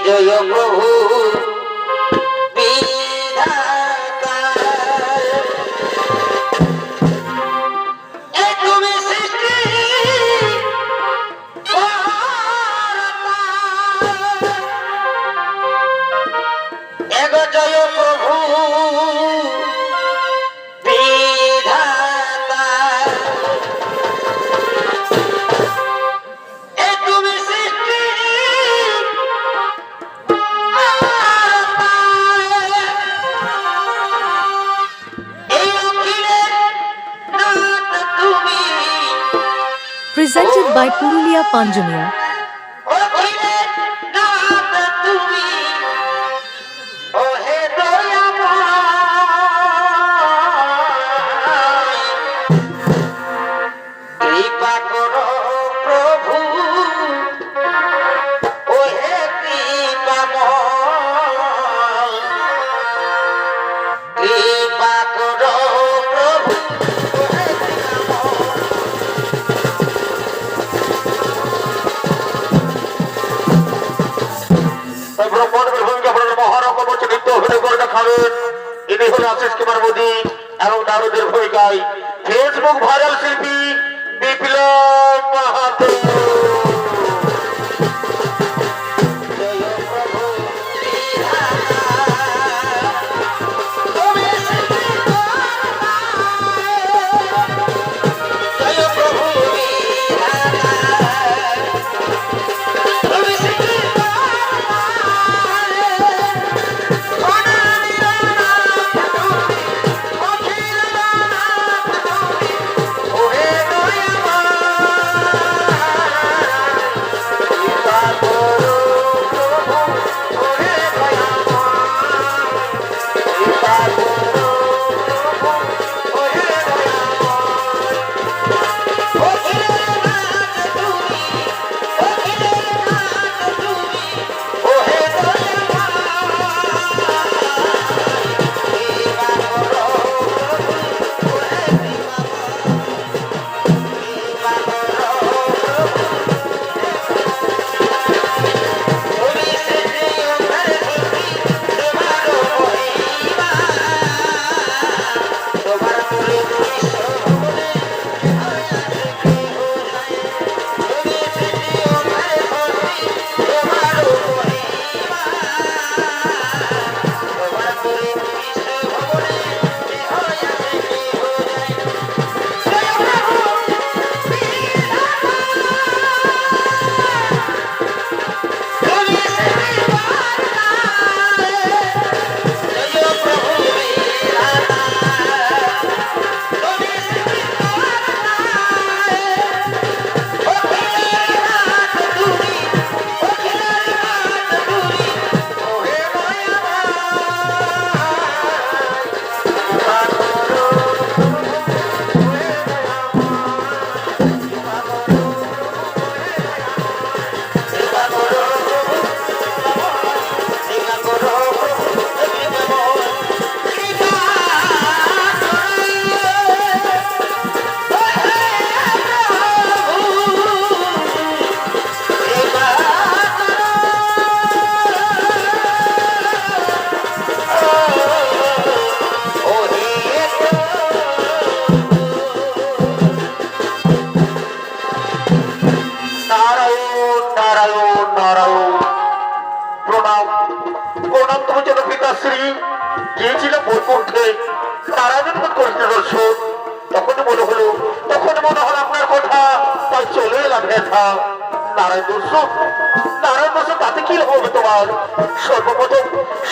জয় প্রভু বিধাতা এ তুমি সৃষ্টি কর্তা এগো জয় প্রভু বিধাতা এ তুমি সৃষ্টি Presented by Purulia Panjania. কৃপা করো প্রভু ও হে কৃপাময় কৃপা করো প্রভু ও হে কৃপাময় ব্রহ্মাণ্ডের ভূমিকা আপনারা মহারকম হচ্ছে নৃত্য অভিনয় করে দেখাবেন ইনি হল আশিস কুমার মোদী এবং নারদের ভূমিকায় ফেসবুক ভাইরাল শিল্পী বিপ্লব মাহাতো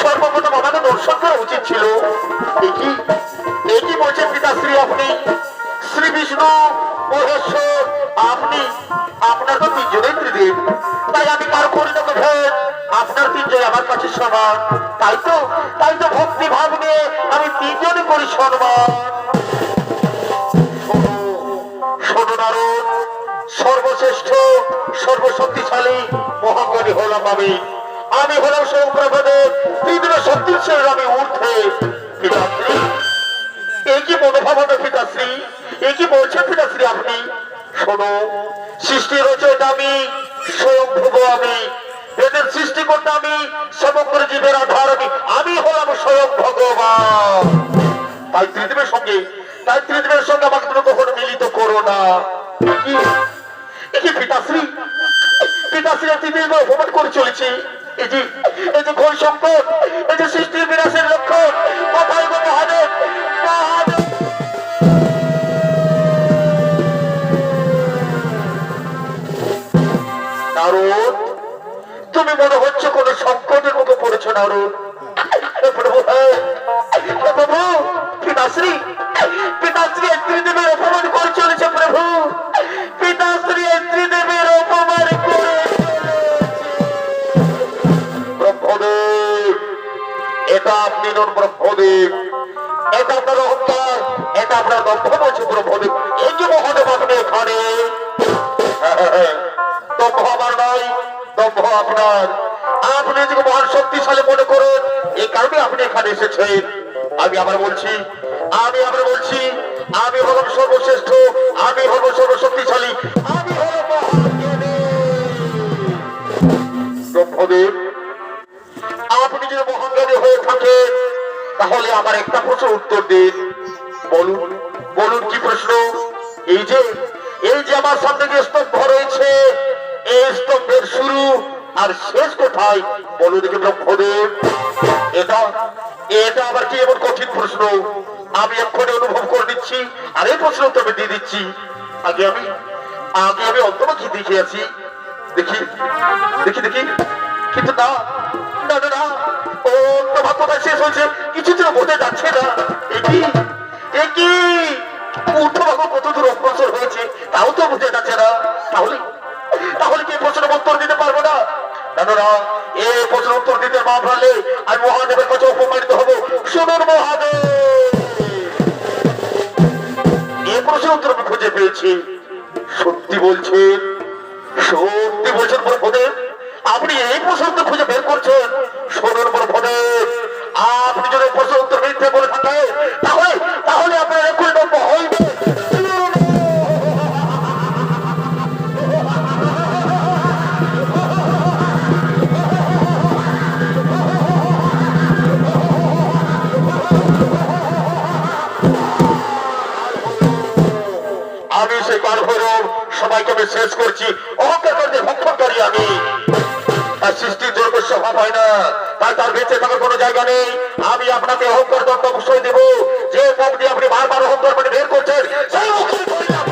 সর্বপ্রথম আমাকে দর্শন করা উচিত ছিল। একই বলছেন পিতাশ্রী আপনি শ্রী বিষ্ণু মহেশ্বর আপনি আপনার তো তিনজনের ত্রিদেব, তাই আমি কার করি না ভেদ আপনার তিনজন আমার কাছে সমান, তাই তো ভক্তি ভাব নিয়ে আমি তিনজনে করি সম্মান। শোনো নারদ, সর্বশ্রেষ্ঠ সর্বশক্তিশালী মহাজ্ঞানী হলাম আমি হলাম সৌপ্রভদের তীব্র শক্তির ছেড়ে আমি ঊর্ধ্বে। পিতাশ্রী একই মনোভাবনা পিতাশ্রী, একই বলছেন পিতাশ্রী আপনি। শোনো, সৃষ্টি রচয়িতা আমি, স্বয়ংভূব আমি, এদের সৃষ্টি করতে আমি, সমগ্র জীবের আধার আমি, আমি হলাম স্বয়ং ভগবান। তাই ত্রিদেবের সঙ্গে আমাকে তুমি কখনো মিলিত করো না। কি কি পিতাশ্রী, পিতাশ্রী ত্রিদেবের অপমান করে চলেছে। এই যে ঘোর সম্পদ, এই যে সৃষ্টির বিনাশের লক্ষণ, কোথায় গো মহাদেব, মহাদেব। নারদ, তুমি মনে হচ্ছে কোন সংকটের মুখে পড়েছো নারদ। প্রভু, প্রভু, পিতাশ্রী, পিতাশ্রী ত্রিদেবের অপমান করে চলেছে। প্রভু, পিতাশ্রী ত্রিদেবের অপমান করে ব্রহ্মদেব, এটা আপনি নন ব্রহ্মদেব, এটা আপনার অহংকার, এটা আপনার দম্ভ বলছে ব্রহ্মদেব। এই যে মহাদেব আপনি এখানে, দম্ভ আমার নয়, দম্ভ আপনার। আপনি যে মহান শক্তিশালী মনে করেন, এই কারণে আপনি এখানে এসেছেন। আমি আবার বলছি, আমি হলাম সর্বশ্রেষ্ঠ, আমি হলাম সর্বশক্তিশালী, আমি হলাম মহাজ্ঞানী। ব্রহ্মদেব, আপনি যদি মহাজ্ঞানী হয়ে থাকেন, তাহলে আমার একটা প্রশ্ন উত্তর দিন। বলুন, বলুন কি প্রশ্ন? এই যে আমার সামনে যে স্তম্ভ রয়েছে, এই স্তম্ভের শুরু আর শেষ কোথায়? বলুন দেখি ব্রহ্মদেব। এটা এটা আবার কি এমন কঠিন প্রশ্ন? আমি এক্ষুনি অনুভব করে দিচ্ছি, আর এই প্রশ্ন উত্তর আমি দিয়ে দিচ্ছি। আগে আমি অন্তর্মুখী দেখে আছি, দেখি দেখি দেখি, কিন্তু না না না না, অন্তর্ভাগ কোথায় শেষ হয়েছে কিছু তো বোঝা যাচ্ছে না। একই ঊর্ধ্বভাগ কত দূর অগ্রসর হয়েছে তাও তো বোঝা যাচ্ছে না। তাহলে কি প্রশ্নের উত্তর দিতে পারবো না? না, এই প্রশ্নের উত্তর দিতে না পারলে আমি মহাদেবের কাছে অপমানিত হব। শুনুন মহাদেব, এই প্রশ্নের উত্তর আমি খুঁজে পেয়েছি। সত্যি বলছেন ব্রহ্মদেব, আপনি এই প্রশ্ন উত্তর খুঁজে বের করছেন? শুনুন ব্রহ্মদেব, আপনি যদি প্রশ্ন উত্তর মিথ্যে বলে থাকে, তাহলে আপনার এক্ষুনি দম্ভ হইবে। আমি সেই কাল ভৈরব, সবাইকে আমি শেষ করছি। অহংকার করতে ভক্ষণকারী আমি। তার সৃষ্টির জন্য স্বভাব হয় না, তাই তার বেঁচে থাকার কোনো জায়গা নেই। আমি আপনাকে অহংকার দণ্ড অবশ্যই দেব। যে মুখ দিয়ে আপনি বারবার অহংকার মানে বের করছেন, সেই মুখ দিয়ে বললাম।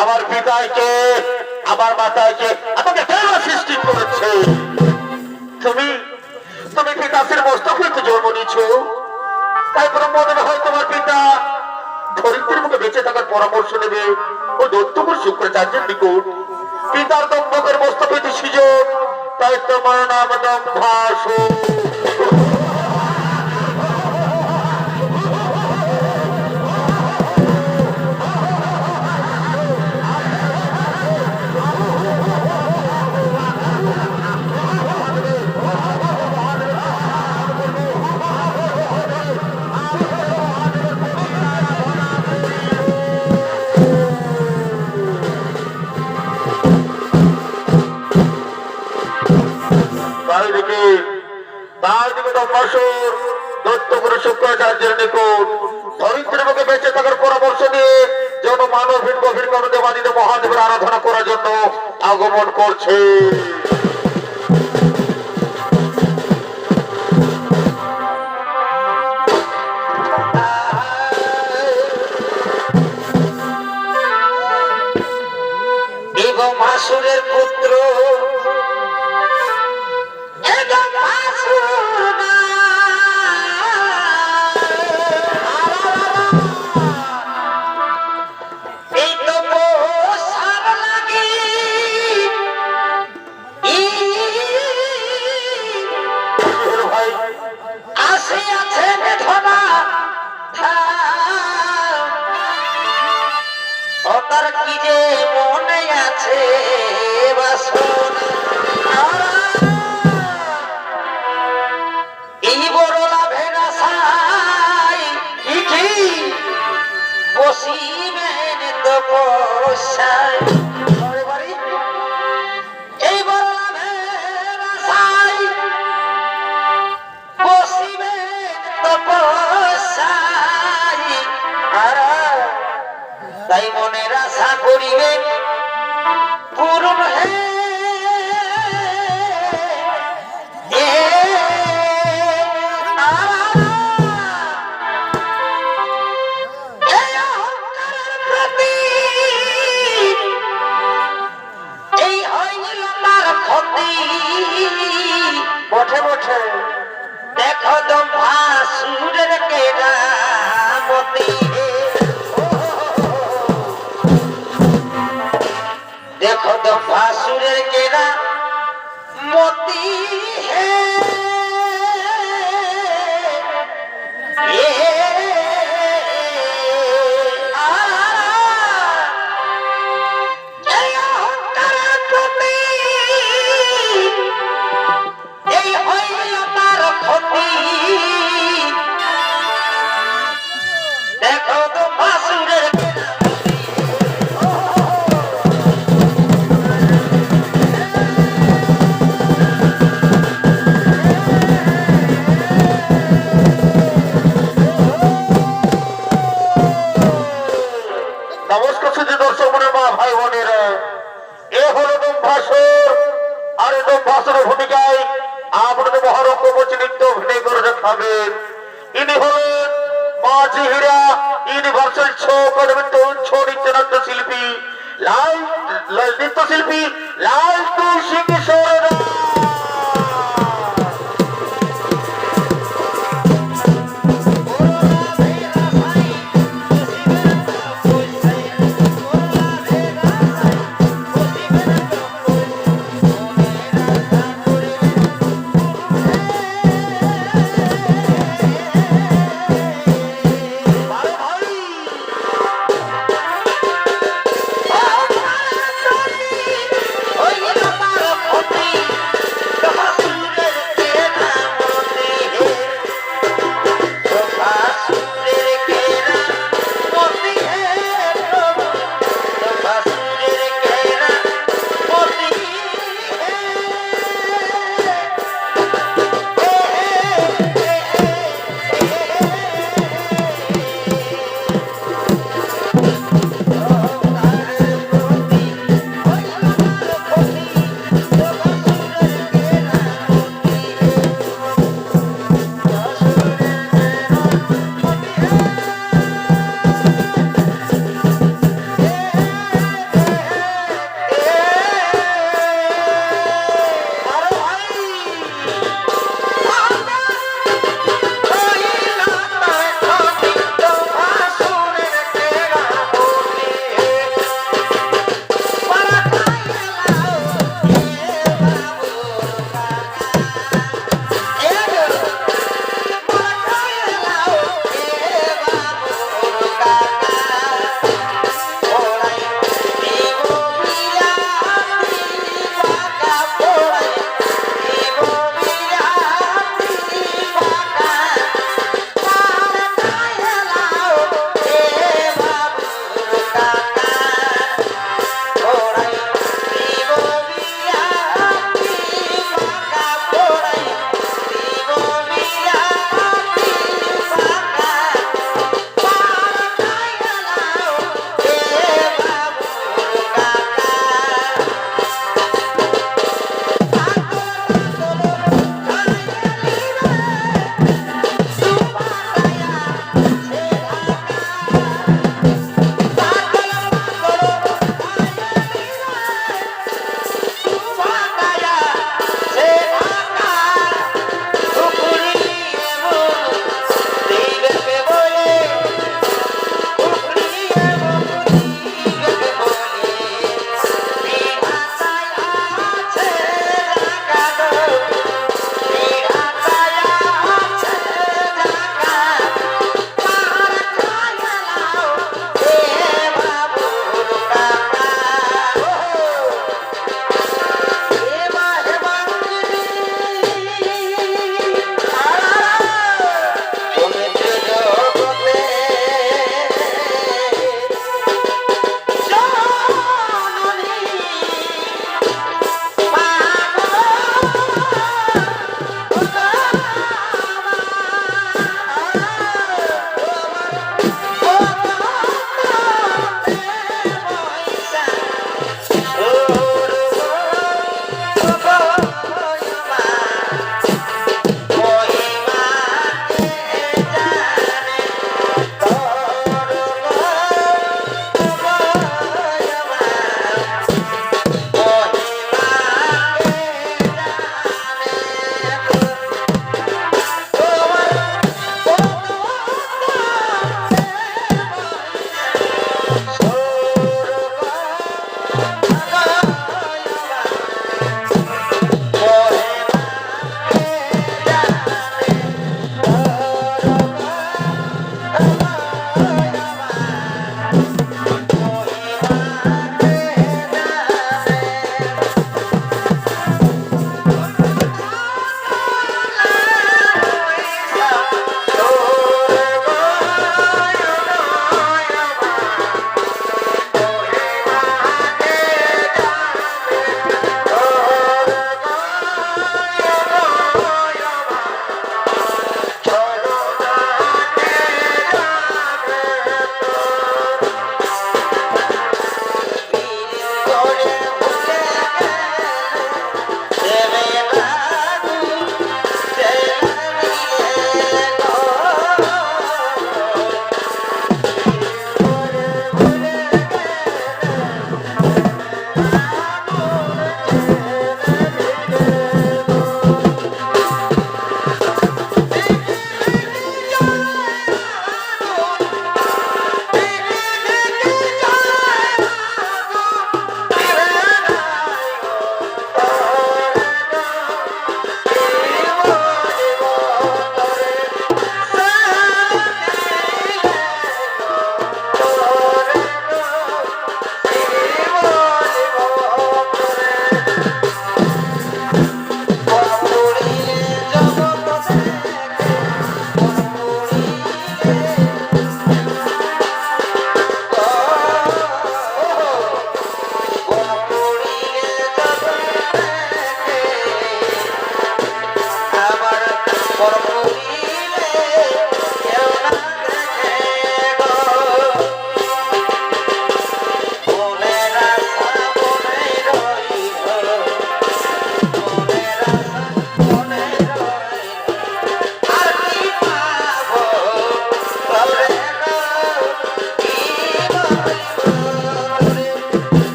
আমার পিতাকে, আমার মাতাকে আমাকে কেন সৃষ্টি করেছে? তুমি পিতাশ্রীর মস্তক হইতে জন্ম নিয়েছ, তাই ব্রহ্মদেব হয় তোমার পিতা। ধরিত্রীর মুখে বেঁচে থাকার পরামর্শ নেবে ও দৈত্যপুর শুক্রাচার্যের নিকট। পিতার দম্ভকের মস্তক হইতে সৃজন, তাই তোমার নাম দম্ভাস। দৈত্যপুর শুক্রাচার্যের নিকট ধরিত্রীর মুখে বেঁচে থাকার পরামর্শ দিয়ে যেন মানবহীন গভীর দেবাদিদেব মহাদেবের আরাধনা করার জন্য আগমন করছে। মাসুরের পুত্র তাই মনের আশা করিবে পূরণ হে এ আ এই অহংকারের প্রতীক, এই হইল তার ক্ষতি। বটে বটে দেখো দম্ভাসুরের কেরামতি, দেখো দম্ভাসুরের কেরামতি হে এ আ এই অহংকারের প্রতীক, এই হইল তার ক্ষতি। দেখো তো ভাসুরের নমস্কার সুধী দর্শক মনে মা ভাই বোনেরা, এ হলো দম্ভাসুর। আর এই দম্ভাসুরের ভূমিকায় আপনাদের মহারঙ্গমঞ্চ নৃত্য অভিনয় করে দেখাবেন। ইনি হলেন মা জিহিরা ইউনিভার্সাল শো নৃত্যনাট্য শিল্পী নৃত্যশিল্পী লালটু সিং সরেনা।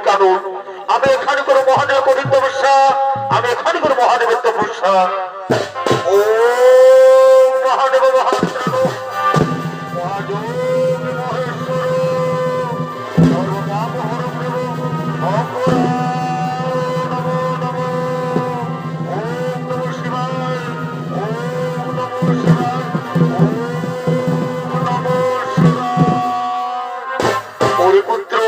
কারণ আমি এখানে কোনো মহাদেব কঠিন তপস্যা, আমি এখানে কোনো মহাদেবের তপস্যা। ও মহাদেব মহাত্রাণ মহাযোগ মহেশ্বর সর্বপাপহরং দেব অপরা নমো নমো। ওম নমঃ শিবায়, ওম নমঃ শিবায়, ওম নমঃ শিবায়। ওরে পুত্র,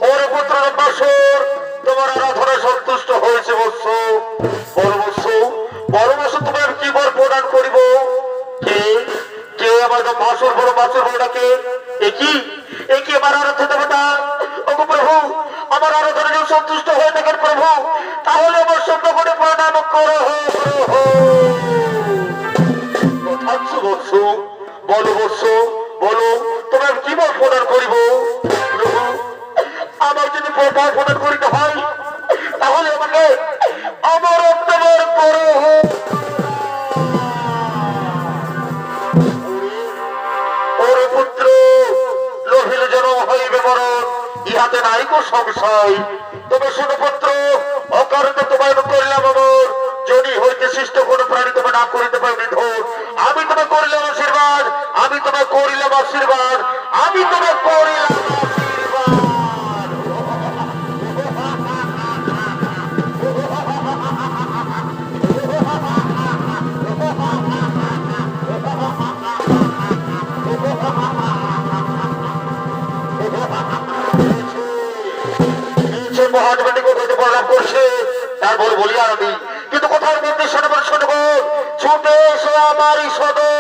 ওরে পুত্র রম্বাসুর, তোমার আরাধনা সন্তুষ্ট হয়েছে বৎস। পরবৎস, পরবৎস তোমার কি বর প্রদান করিব? কে কে আমার রম্বাসুর বড় বাসুর বড়টাকে? একই আমার আরাধ্য দেবতা। ওগো প্রভু, আমার আরাধনা যদি সন্তুষ্ট হয়ে থাকেন প্রভু, তাহলে আমার সভ্য করে প্রণাম করো। তথাৎ বৎস, বলো বৎস, বলো তোমার কি বর প্রদান করিব? প্রভু, আমার যদি বর প্রদান করিতে হয় তাহলে আমাকে আমার অন্তর করো। ওরে পুত্র, লোভিল জনম হইবে মরণ, ইহাতে নাই কো সংশয়। তবে শোনো পুত্র, অকারণে তোমায় করিলাম অমর, যদি হইতে সৃষ্ট কোন প্রাণী তুমি না করিতে পারি নিধন। আমি তোমায় করিলাম আশীর্বাদ, আমি তোমায় করিলাম আশীর্বাদ, আমি তোমায় করিলাম আশীর্বাদ। মহাদেবের কোথায় প্রণাম করছে তারপর বলি আমি, কিন্তু কোথার মধ্যে শোনব শোনব, ছুটে এসো আমারই সদর।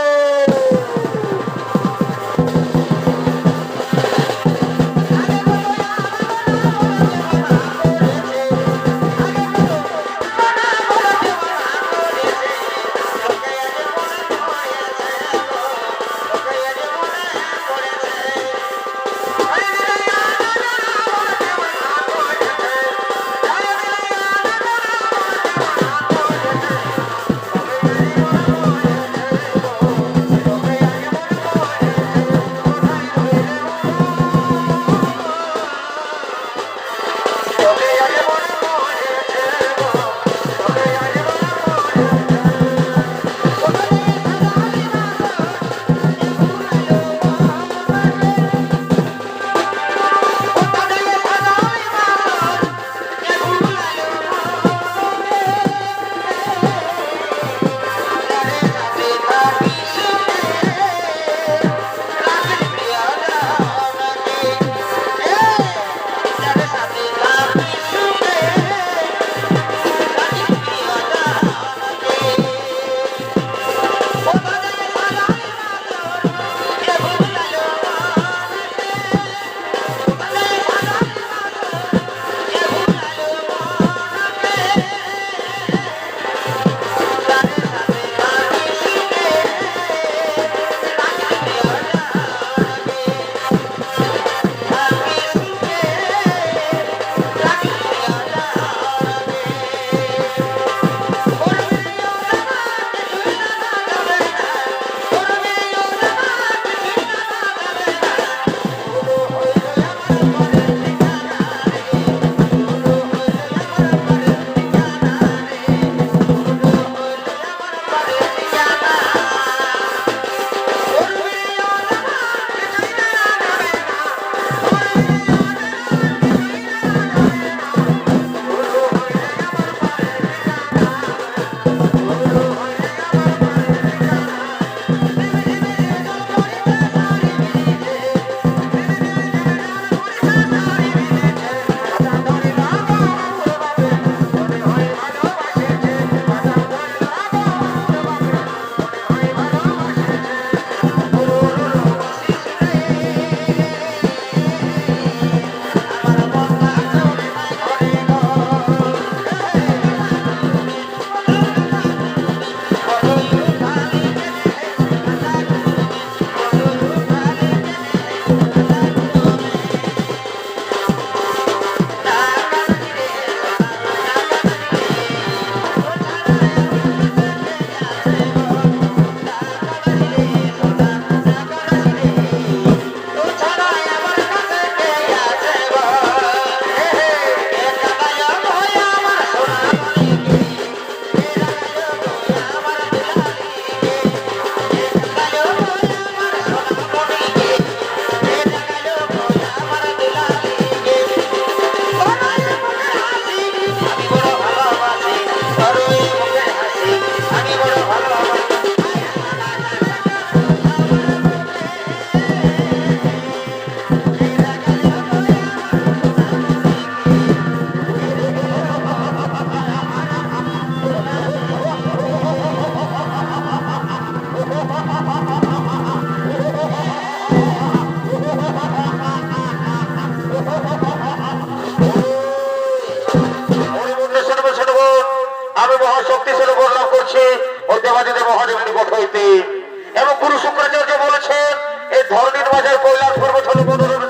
ধরনীর বাজার কৈলাস পর্বত হলো মনোরম।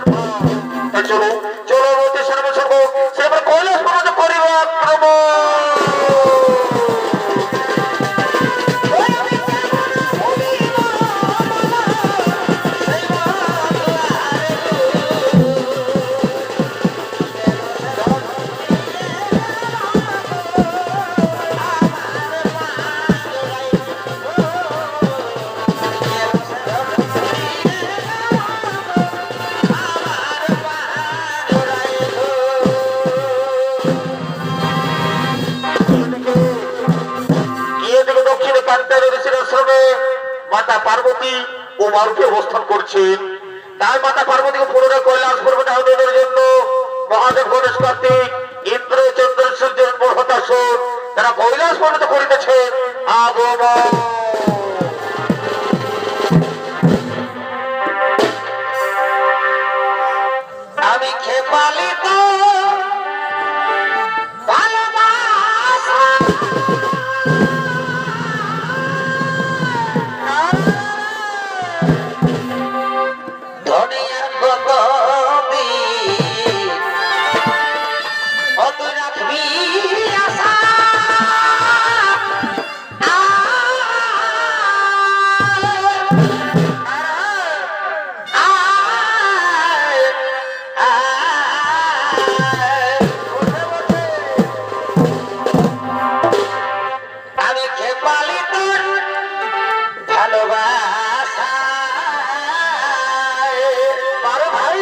তাই চলো চলো বলতে সর্বসর্গ সে এবার কৈলাস পর্বত করিব আক্রমণ। গিয়ে থেকে দক্ষিণে কান্তার ঋষির আশ্রমে মাতা পার্বতী ও মারুতি অবস্থান করছেন। তাই মাতা পার্বতীকে পুনরায় কৈলাস পর্বতে আহ্বানের জন্য মহাদেব গণেশ কার্তিক ইন্দ্র চন্দ্র সূর্যের হতাশন তারা কৈলাস পর্বতে করিতেছেন আগমন। আমি খেপালি তো ভালোবাসা ধনিয়া গগবি অত রাখবি আশা আমি খেপালি তোর ভালোবাসা বারো ভাই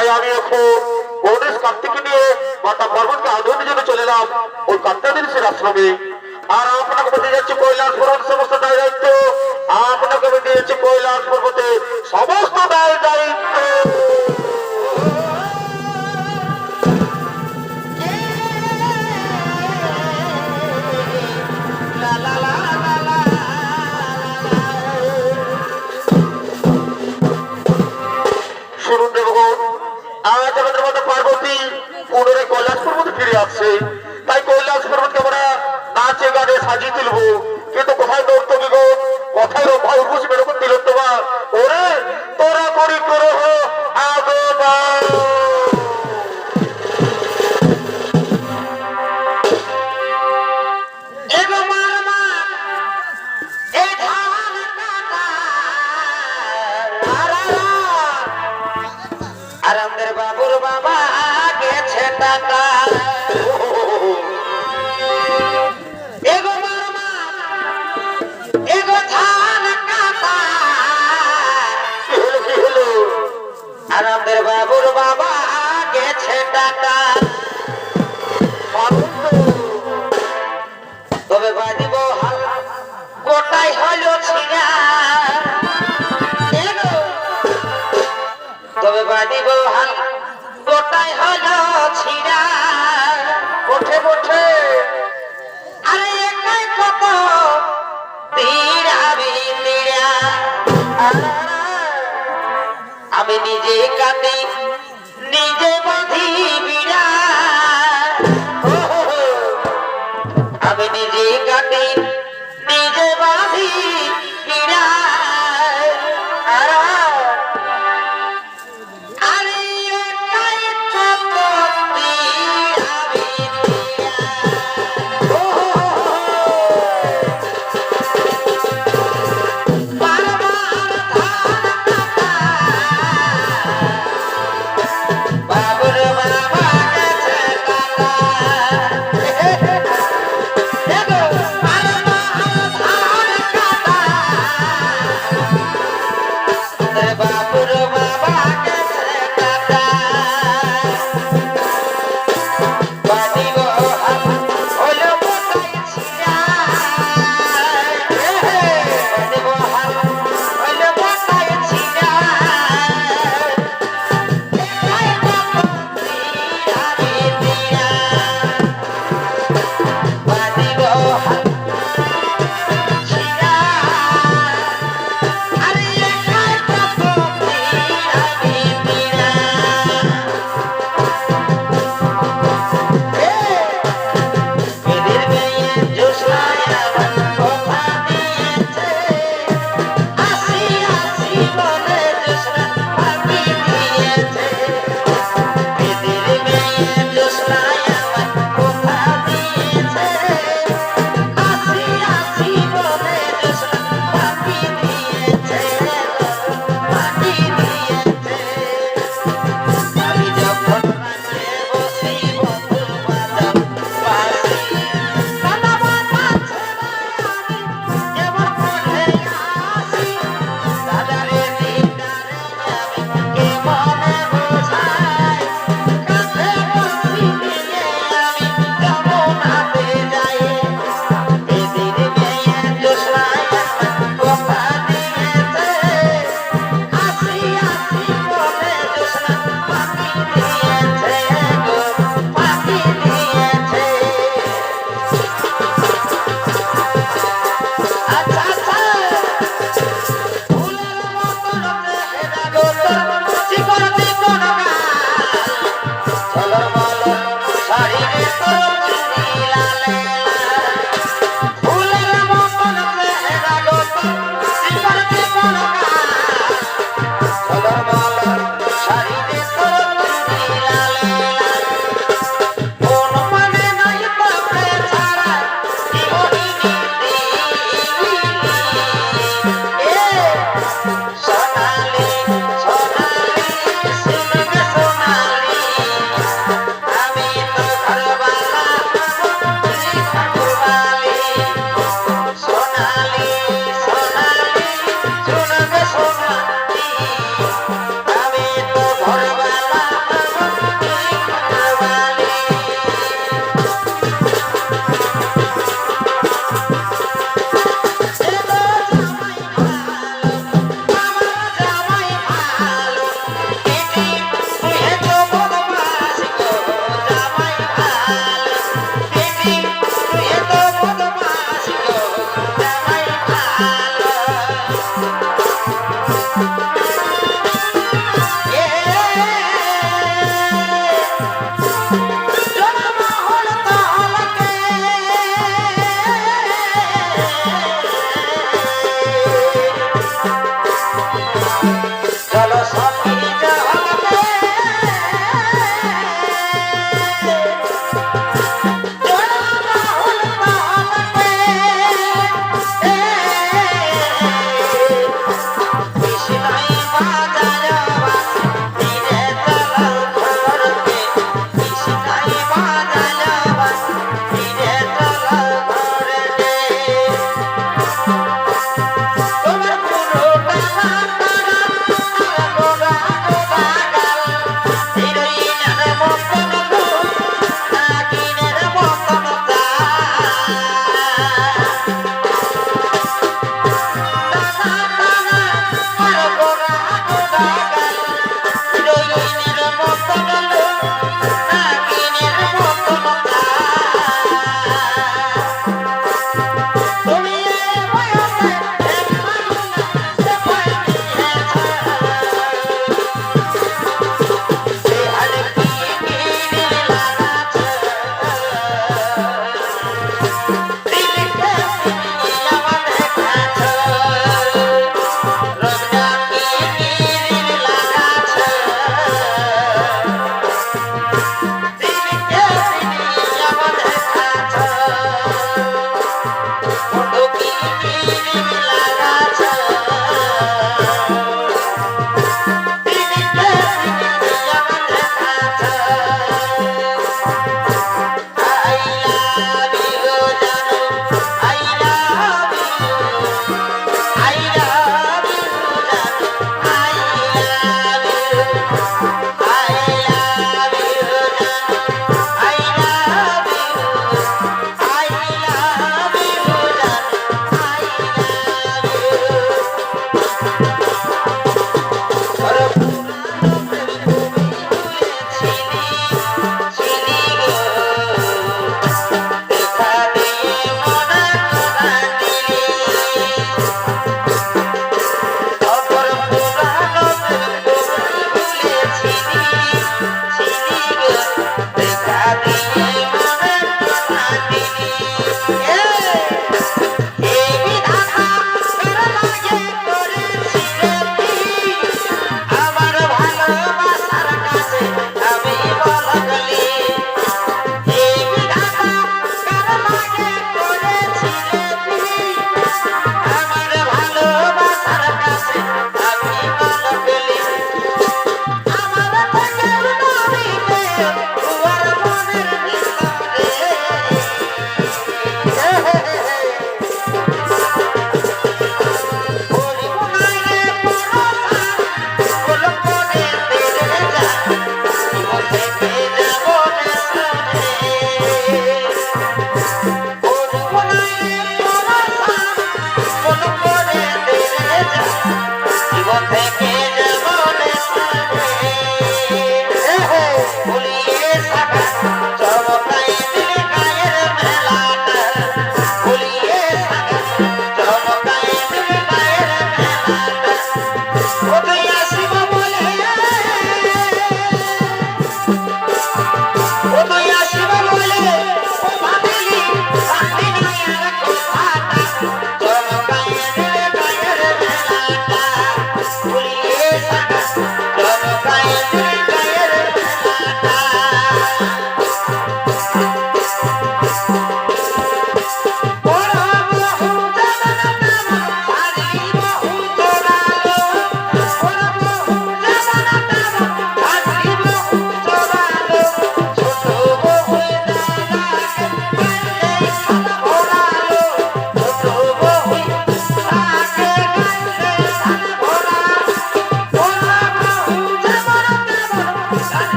তাই আমি এখন গণেশ কার্তিককে নিয়ে মাতা পর্বতকে আদরের জন্য চলে এলাম ওই কাত্তাদের সে আশ্রমে। আর আপনাকে বলতে যাচ্ছি কৈলাস পর্বত সমস্ত দায় দায়িত্ব, আপনাকে বলতে যাচ্ছি কৈলাস পর্বতে সমস্ত দায় দায়িত্ব। শুনুন দেবগণ, আজ আমাদের মতো পার্বতী পুনরায় কৈলাস পর্বতে ফিরে আসছে। তাই কৈলাস পর্বতকে আমরা নাচে গানে সাজিয়ে তুলব। কিন্তু কোথায় নর্তকীগণ, কোথায় রম্ভা উর্বশী বেরকম তিলোত্তমা, ওরে তোরা করি করো আগমন। আর আমাদের বাবুর বাবা গেছে টাকা। এগো মারমা, এগো ধান কাটা। কি হলো? আর আমাদের বাবুর বাবা গেছে টাকা। তবে বাজিব হাল গোটাই হলো ছিড়া। এগো, তবে বাজিব হাল গোটাই হলো ছিড়া। ওঠে ওঠে আরে একাই কত তীরাবি তীরা। আমি নিজে কাটি নিজে বাঁধি বিড়া। আমি নিজে কাটি নিজে বাঁধি বিড়া। আরে একাই কত তীরাবি তীরা। বারবার ধান কাটা।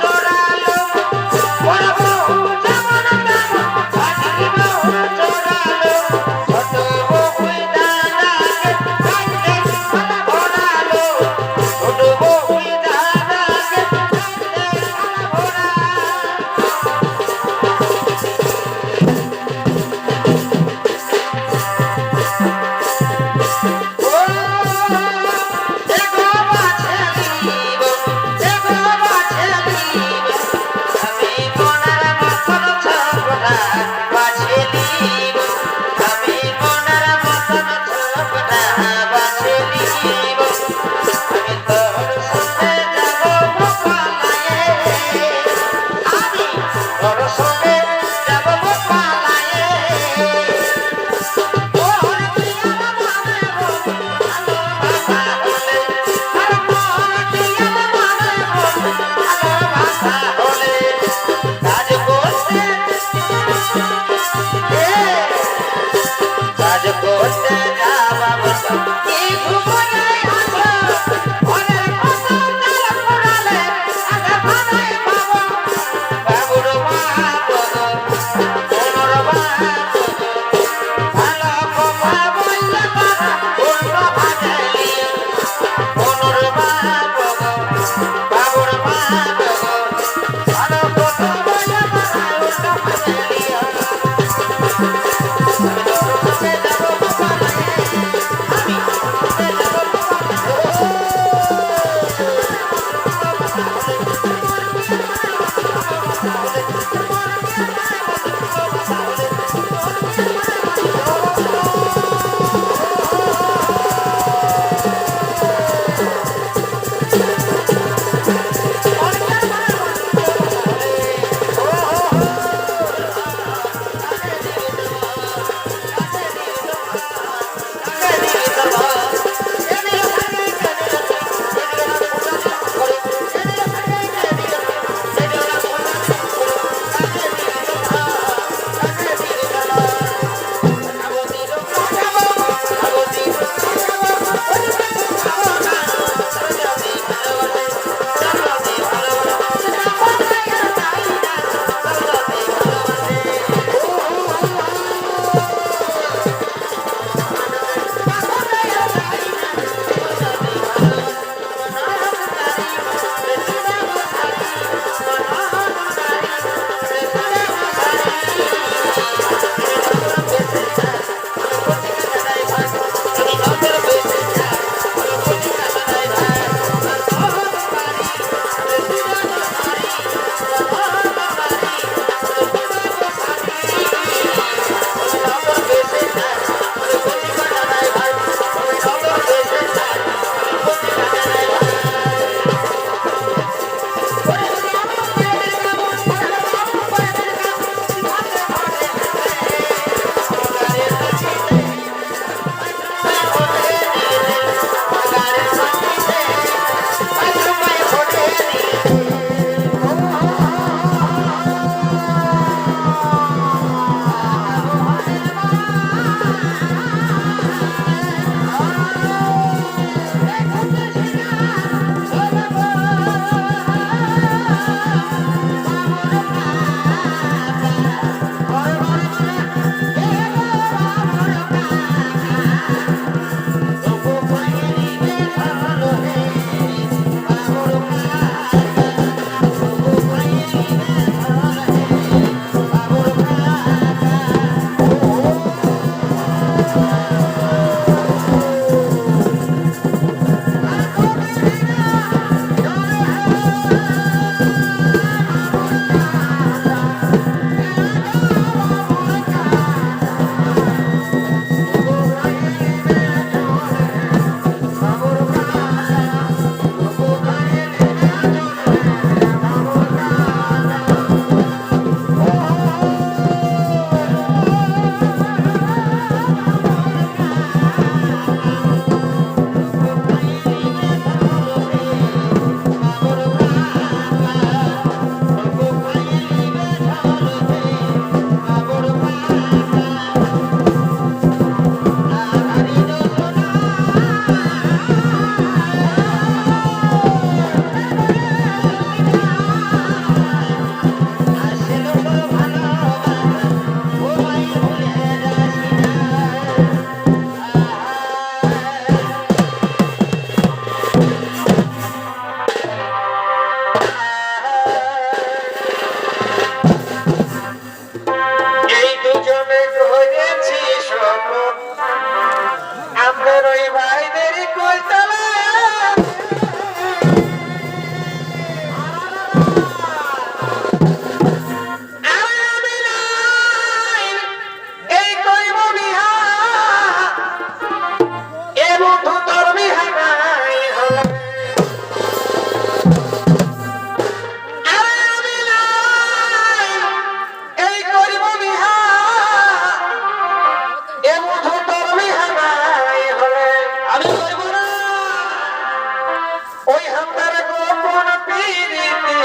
চোরালো বড় বউ যেমন তেমন পাখির বউ চোরালো ছোট বউই দাদাকে কাঁদতে মাথা ঘোরালো ছোট বউই দাদাকে কাঁদতে মাথা ঘোরালো ও এগো বাছালি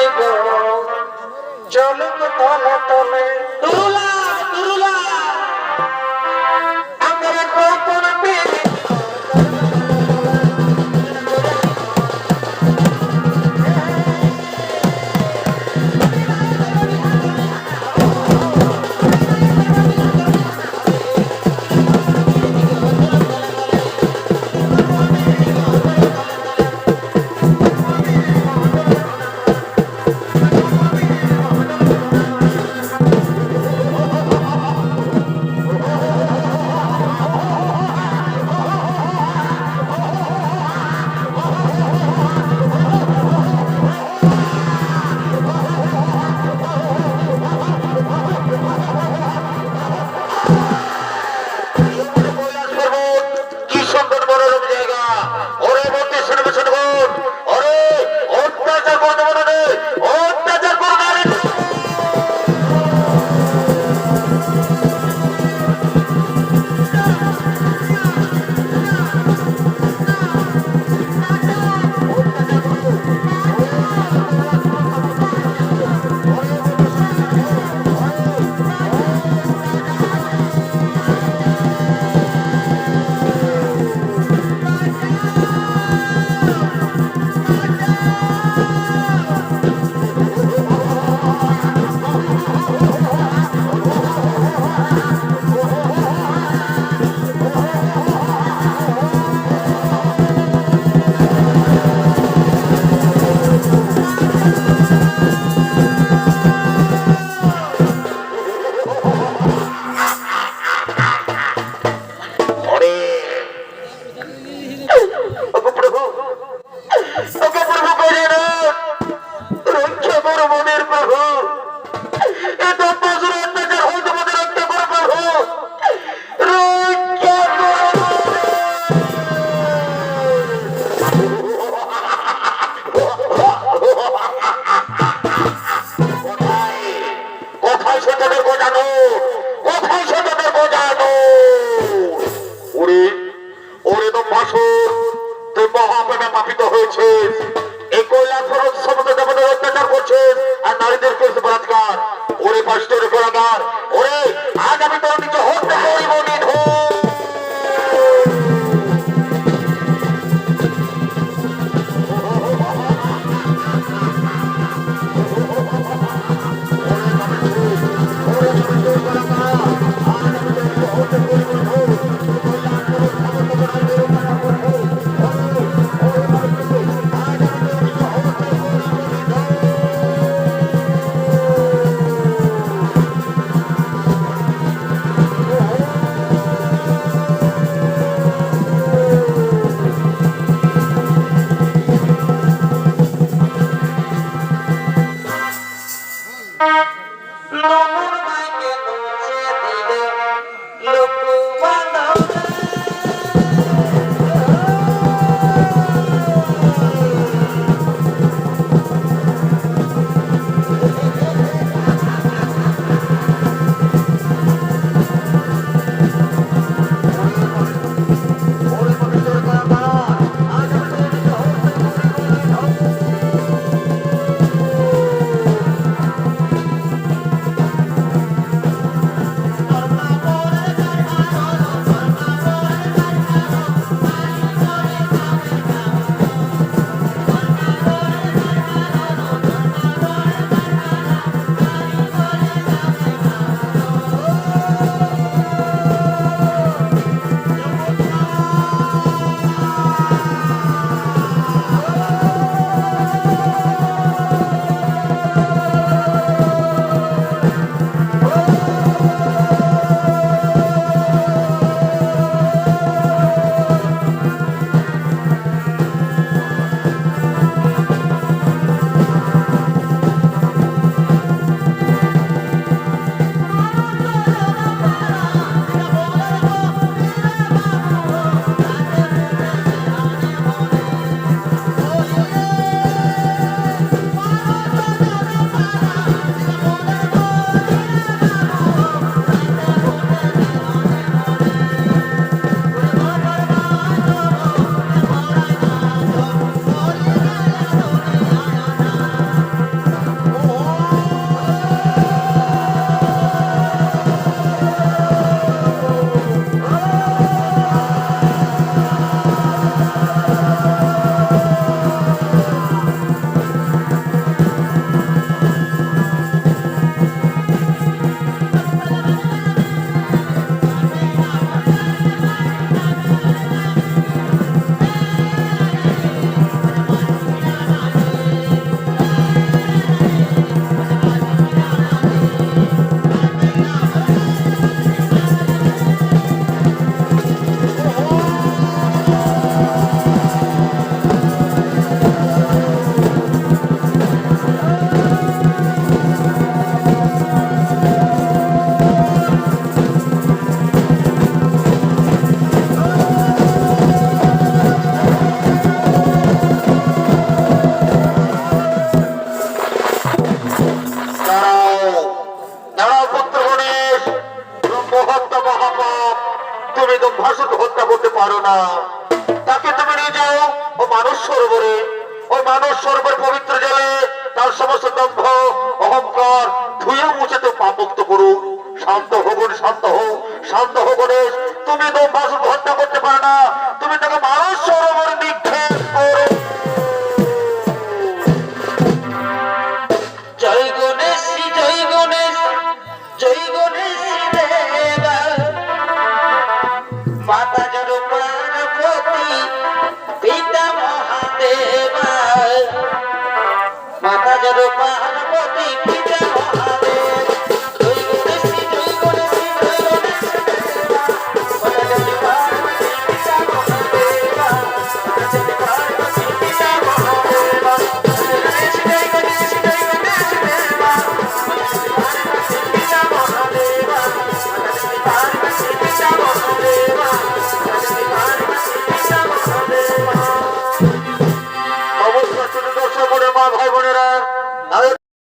নাই গো চলো তলে তলে তুরুলা তুরুলা আমার গোপন পেয়ে কি সুন্দর মনোরম জায়গা। ওরে বলতে শুনবে শুনবো, ওরে অত্যাচার করতে বলো রে, অত্যাচার করো না রে। ওরে ওগো প্রভু, ওগো প্রভু করে না, রক্ষা করো মনের প্রভু। এত বছর অত্যাচার হয়ে তোমাদের রক্ষা করো প্রভু, রক্ষা করো। কোথায় সে তোদের বোঝানো, কোথায় সে তোদের বোঝানো। ওরে ওরে তো বাসর, তুই মহাপেটা পাপিত হয়েছিস। এই কৈলাস পর্বত সমুদ্র দেবতার অত্যাচার করছিস আর নারীদেরকে দাঁড়াও দাঁড়াও পুত্র গণেশ, ব্রহ্মহত্যা মহাপাপ, তুমি দম্ভাসুরকে হত্যা করতে পারো না। তাকে তুমি নিয়ে যাও ও মানস সরোবরে, ওই মানস সরোবর পবিত্র জলে তার সমস্ত দম্ভ অহংকার ধুয়ে মুছে তো পাপমুক্ত করুন। শান্ত হগুন, শান্ত হোক, শান্ত হো গণেশ, তুমি দম্ভাসুরকে হত্যা করতে পারো না, তুমি তাকে মানস সরোবরে নিক্ষেপ করো। জয় গণেশ, জয় গণেশ, জয় গণেশ দেবা, মাতা জড় পার্বতী, পিতা মহাদেবা, মাতা জড় পার্বতী, পিতা